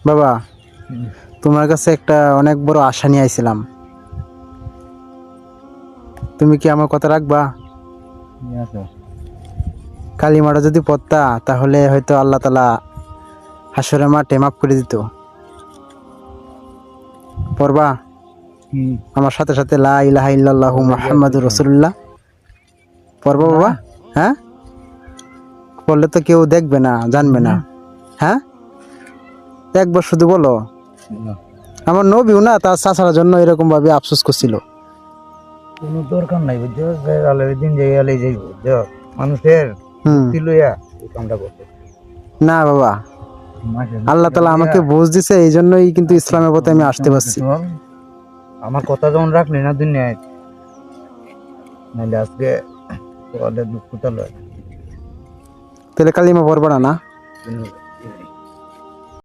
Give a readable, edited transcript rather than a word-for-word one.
বাবা, তোমার কাছে একটা অনেক বড় আশা নিয়ে আইছিলাম। তুমি কি আমার কথা রাখবা? কালিমাটা যদি পড়তা তাহলে হয়তো আল্লাহ তাআলা হাসরের মাঠে মাফ করে দিত। পড়বা? আমার সাথে সাথে লা ইলাহা ইল্লাল্লাহু মুহাম্মাদুর রাসূলুল্লাহ পড়বা বাবা? হ্যাঁ, পড়লে তো কেউ দেখবে না, জানবে না। হ্যাঁ, একবার শুধু বলো। আমার নবীও না তার চাচার জন্য এরকম ভাবে আফসোস করছিল। কোনো দরকার নাই, বুঝছো? আলের দিন যাই আলে যাই, বুঝছো? মানুষের মুক্তি লইয়া এই কামটা করতে। না বাবা, আল্লাহ তাআলা আমাকে বুঝ দিছে, এই জন্যই কিন্তু ইসলামের পথে আমি আসতে পারছি। আমার কথা যখন রাখলি না দুনিয়ায়, নাহলে আজকে তোদের দুঃখটা লয়। তাহলে কালিমা পড়বা না?